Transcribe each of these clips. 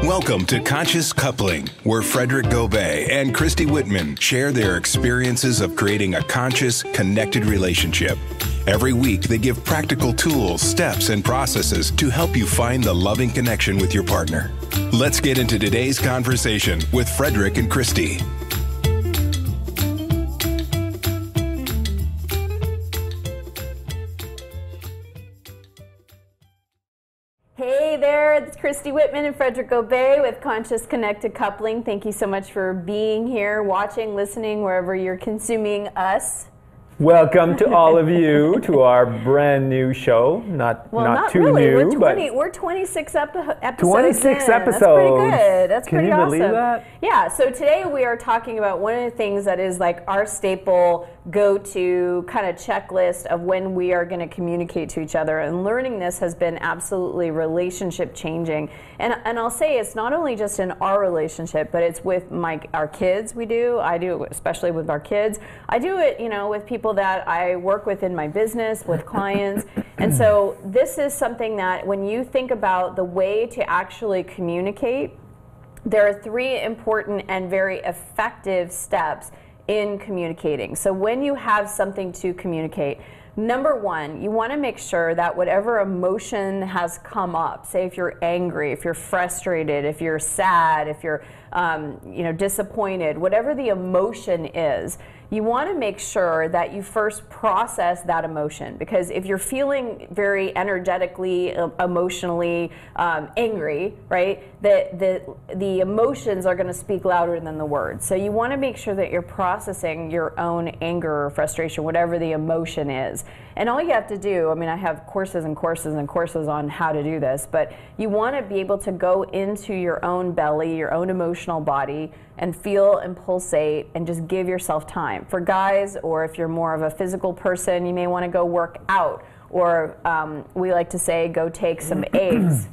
Welcome to Conscious Coupling, where Frederic Gobeil and Christy Whitman share their experiences of creating a conscious, connected relationship. Every week, they give practical tools, steps, and processes to help you find the loving connection with your partner. Let's get into today's conversation with Frederic and Christy. Hey there, it's Christy Whitman and Frederic Gobeil with Conscious Connected Coupling. Thank you so much for being here, watching, listening, wherever you're consuming us. Welcome to all of you to our brand new show. Not too really. new, We're 26 episodes 26 in. episodes. That's pretty good. That's Can pretty you awesome. believe that? Yeah, so today we are talking about one of the things that is like our staple go-to kind of checklist of when we are going to communicate to each other. And learning this has been absolutely relationship changing. And I'll say it's not only just in our relationship, but it's with our kids. I do, especially with our kids. I do it, with people that I work with in my business, with clients. And so this is something that when you think about the way to actually communicate, there are 3 important and very effective steps in communicating. So when you have something to communicate, number 1, you want to make sure that whatever emotion has come up, say if you're angry, if you're frustrated, if you're sad, if you're disappointed, whatever the emotion is, you want to make sure that you first process that emotion, because if you're feeling very energetically, emotionally angry, right, the emotions are going to speak louder than the words. So you want to make sure that you're processing your own anger or frustration, whatever the emotion is. And all you have to do, I have courses and courses and courses on how to do this, but you want to be able to go into your own belly, your own emotional body, and feel and pulsate and just give yourself time. For guys, or if you're more of a physical person, you may want to go work out, or we like to say go take some eggs.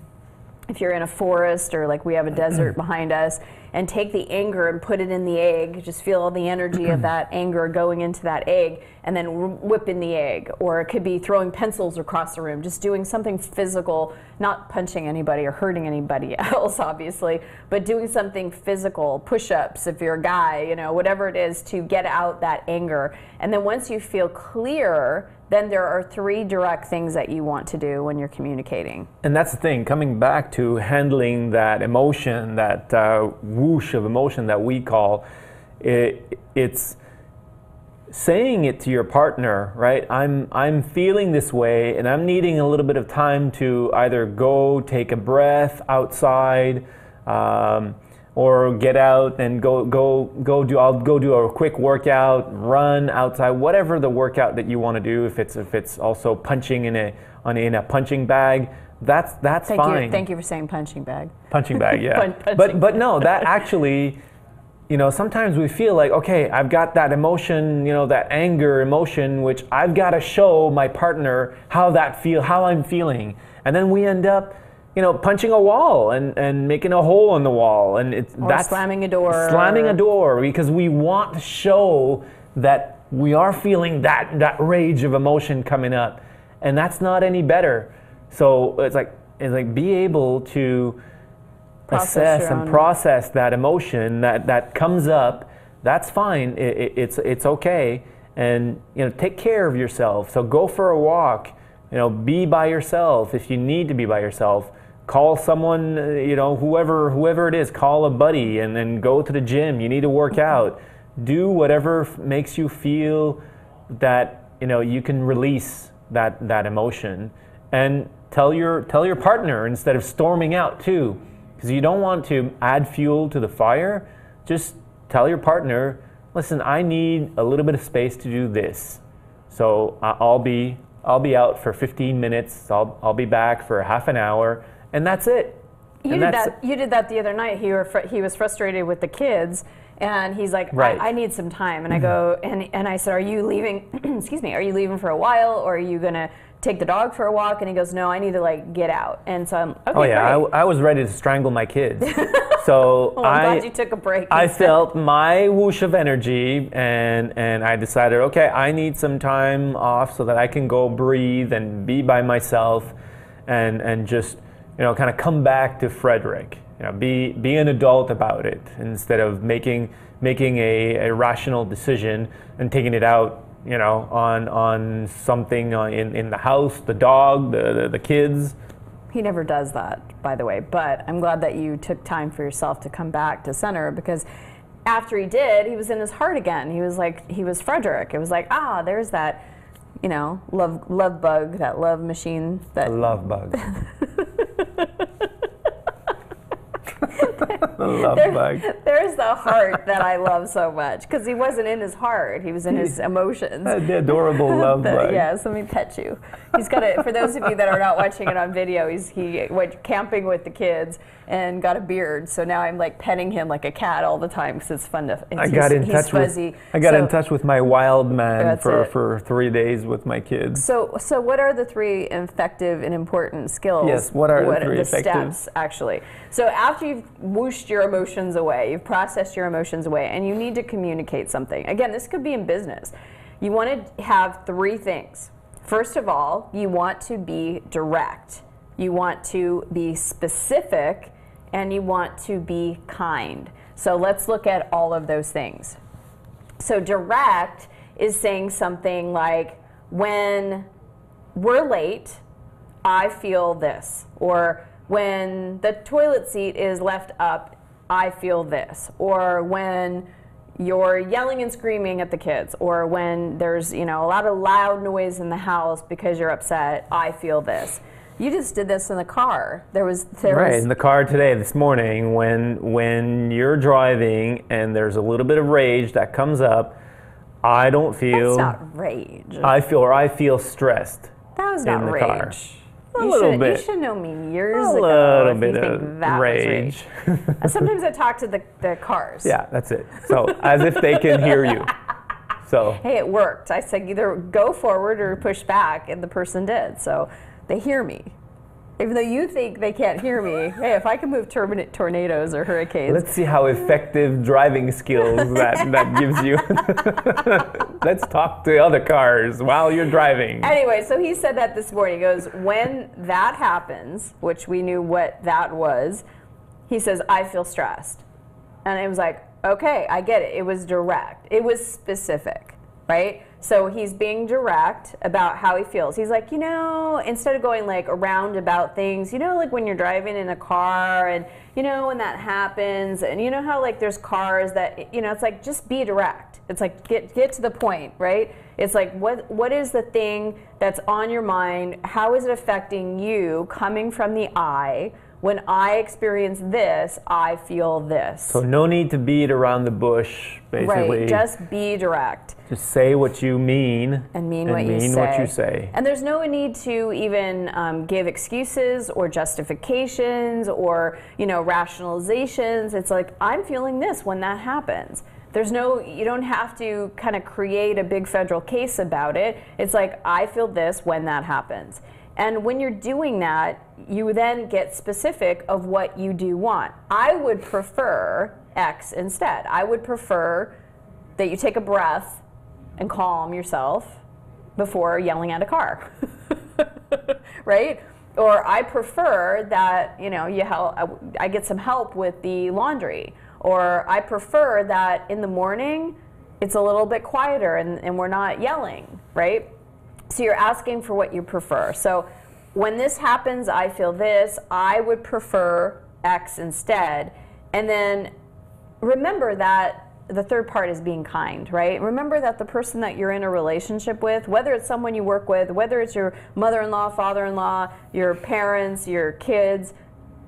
If you're in a forest, or like we have a desert behind us, and take the anger and put it in the egg, just feel all the energy of that anger going into that egg, and then whip in the egg. Or it could be throwing pencils across the room, just doing something physical, not punching anybody or hurting anybody else, obviously, but doing something physical, push-ups if you're a guy, whatever it is to get out that anger. And then once you feel clear, then there are 3 direct things that you want to do when you're communicating. And that's the thing, coming back to handling that emotion, that whoosh of emotion that we call, it's saying it to your partner, right? I'm feeling this way, and I'm needing a little bit of time to either go take a breath outside, or get out and I'll go do a quick workout, run outside, whatever the workout that you want to do. If it's also punching in a punching bag, that's fine. Thank you for saying punching bag. Punching bag, yeah. But no, that actually, sometimes we feel like, okay, I've got that emotion, that anger emotion, which I've got to show my partner how I'm feeling, and then we end up punching a wall and making a hole in the wall, and that's slamming a door. Slamming a door, because we want to show that we are feeling that rage of emotion coming up, and that's not any better. So it's like be able to assess and process that emotion that comes up. That's fine. It's okay, and take care of yourself. So go for a walk. Be by yourself if you need to be by yourself. Call someone, whoever it is, call a buddy, and then go to the gym. You need to work out. Do whatever makes you feel that, you can release that emotion. And tell your partner instead of storming out too, because you don't want to add fuel to the fire. Just tell your partner, listen, I need a little bit of space to do this. So I'll be out for 15 minutes. I'll be back for half an hour. And that's it. You did that the other night. He was frustrated with the kids, and he's like, right. I need some time. And I go, and I said, are you leaving, excuse me, are you leaving for a while, or are you going to take the dog for a walk? And he goes, no, I need to get out. And so I'm, okay, oh yeah, great. I was ready to strangle my kids. So well, I'm glad you took a break. I felt my whoosh of energy, and I decided, okay, I need some time off so that I can go breathe and be by myself, and just kind of come back to Frederic. be an adult about it instead of making a rational decision and taking it out, on something in the house, the dog, the kids. He never does that, by the way, but I'm glad that you took time for yourself to come back to center, because after he did, he was in his heart again. He was Frederic. It was like, there's that, love bug, that love machine. A love bug. The love bug. There's the heart that I love so much, because he wasn't in his heart. He was in his emotions. The adorable love bug. Yes, let me pet you. He's got a, for those of you that are not watching it on video, he went camping with the kids and got a beard. So now I'm like petting him like a cat all the time, because it's fun to. I got in touch with my wild man for 3 days with my kids. So what are the 3 effective and important skills? Yes, what are the 3 effective steps actually? So after you've whooshed your emotions away, you've processed your emotions away, and you need to communicate something. Again, this could be in business. You want to have 3 things. First of all, you want to be direct. You want to be specific, and you want to be kind. So let's look at all of those things. So direct is saying something like, when we're late, I feel this. Or when the toilet seat is left up, I feel this. Or when you're yelling and screaming at the kids, or when there's a lot of loud noise in the house because you're upset, I feel this. You just did this in the car. There was in the car this morning, when you're driving and there's a little bit of rage that comes up, I don't feel. That's not rage. I feel stressed. That was not rage. Car. A little bit. You should know me years ago. A little bit of rage. Sometimes I talk to the cars. Yeah, that's it. So as if they can hear you. So hey, it worked. I said either go forward or push back, and the person did. So they hear me. Even though you think they can't hear me, hey, if I can move tornadoes or hurricanes. Let's see how effective driving skills that gives you. Let's talk to other cars while you're driving. Anyway, so he said that this morning. He goes, when that happens, which we knew what that was, he says, I feel stressed. And it was like, okay, I get it. It was direct. It was specific, right? So he's being direct about how he feels. He's like, instead of going like around about things, like when you're driving in a car and, when that happens, and how like there's cars that, it's like, just be direct. It's like, get to the point, right? It's like, what is the thing that's on your mind? How is it affecting you coming from the I? When I experience this, I feel this. So no need to beat around the bush, basically. Right, just be direct. Just say what you mean. And mean what you say. And there's no need to even give excuses or justifications or, rationalizations. It's like, I'm feeling this when that happens. You don't have to kind of create a big federal case about it. It's like, I feel this when that happens. And when you're doing that, you then get specific of what you do want. I would prefer X instead. I would prefer that you take a breath and calm yourself before yelling at a car, right? Or I prefer that, I get some help with the laundry. Or I prefer that in the morning, it's a little bit quieter and we're not yelling, right? So you're asking for what you prefer. So when this happens, I feel this. I would prefer X instead. And then remember that the third part is being kind, right? Remember that the person that you're in a relationship with, whether it's someone you work with, whether it's your mother-in-law, father-in-law, your parents, your kids,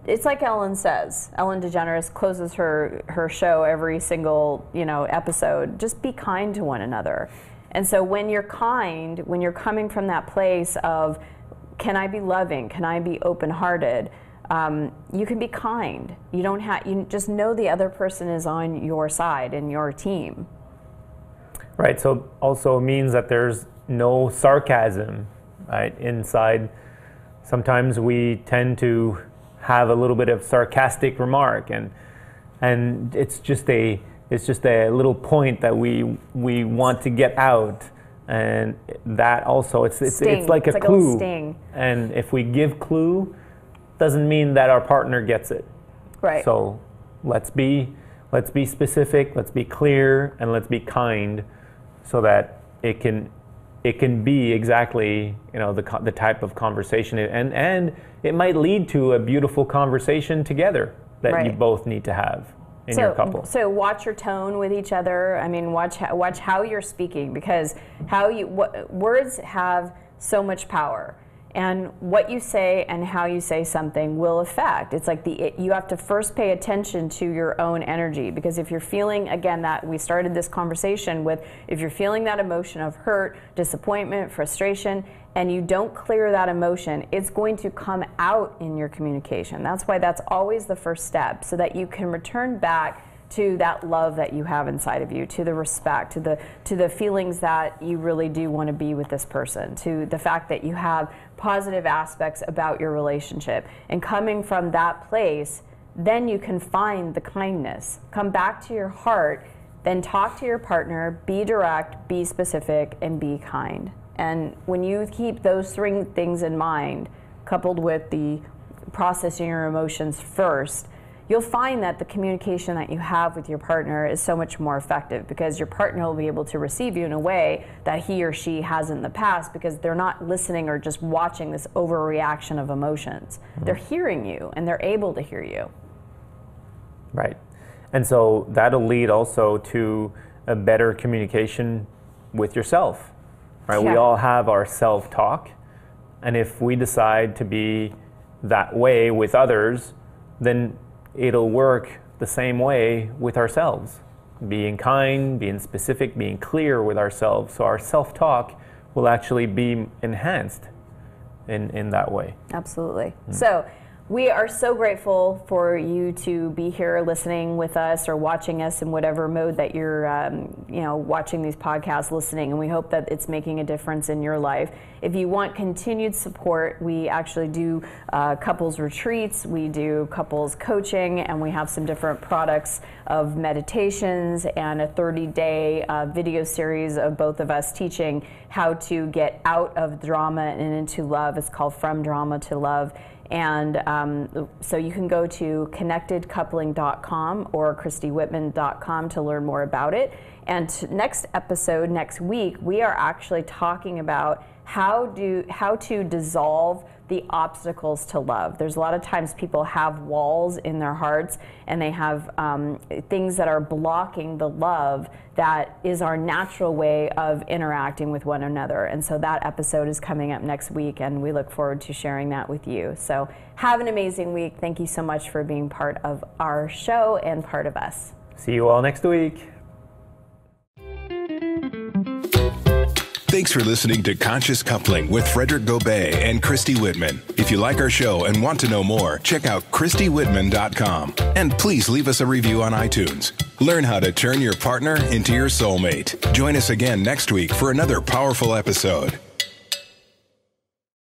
it's like Ellen says. Ellen DeGeneres closes her show every single episode. Just be kind to one another. And so when you're kind, when you're coming from that place of, can I be loving? Can I be open-hearted? You can be kind. You just know the other person is on your side and your team. Right. So also means that there's no sarcasm, right? Inside, sometimes we tend to have a little bit of sarcastic remark, and it's just a little point that we want to get out, and that also it's like a clue. Sting. And if we give clue, doesn't mean that our partner gets it. Right. So let's be specific, let's be clear, and let's be kind, so that it can be exactly, you know, the type of conversation, and it might lead to a beautiful conversation together that you both need to have in your couple. So watch your tone with each other. I mean, watch how you're speaking, because words have so much power. And what you say and how you say something will affect. It's like you have to first pay attention to your own energy, because if you're feeling, again, that we started this conversation with, if you're feeling that emotion of hurt, disappointment, frustration, and you don't clear that emotion, it's going to come out in your communication. That's why that's always the first step, so that you can return back to that love that you have inside of you, to the respect, to the feelings that you really do want to be with this person, to the fact that you have positive aspects about your relationship. And coming from that place, then you can find the kindness. Come back to your heart, then talk to your partner, be direct, be specific, and be kind. And when you keep those three things in mind, coupled with the processing your emotions first, you'll find that the communication that you have with your partner is so much more effective, because your partner will be able to receive you in a way that he or she has in the past, because they're not listening or just watching this overreaction of emotions. They're hearing you, and they're able to hear you. Right. And so that'll lead also to a better communication with yourself. Right? Yeah. We all have our self-talk, and if we decide to be that way with others, then it'll work the same way with ourselves. Being kind, being specific, being clear with ourselves. So our self-talk will actually be enhanced in that way. Absolutely. So we are so grateful for you to be here listening with us or watching us in whatever mode that you're watching these podcasts, listening, and we hope that it's making a difference in your life. If you want continued support, we actually do couples retreats, we do couples coaching, and we have some different products of meditations and a 30-day video series of both of us teaching how to get out of drama and into love. It's called From Drama to Love. And so you can go to connectedcoupling.com or christywhitman.com to learn more about it. And next episode, next week, we are actually talking about how to dissolve the obstacles to love. There's a lot of times people have walls in their hearts, and they have things that are blocking the love that is our natural way of interacting with one another. And so that episode is coming up next week, and we look forward to sharing that with you. So have an amazing week. Thank you so much for being part of our show and part of us. See you all next week. Thanks for listening to Conscious Coupling with Frederic Gobeil and Christy Whitman. If you like our show and want to know more, check out ChristyWhitman.com. And please leave us a review on iTunes. Learn how to turn your partner into your soulmate. Join us again next week for another powerful episode.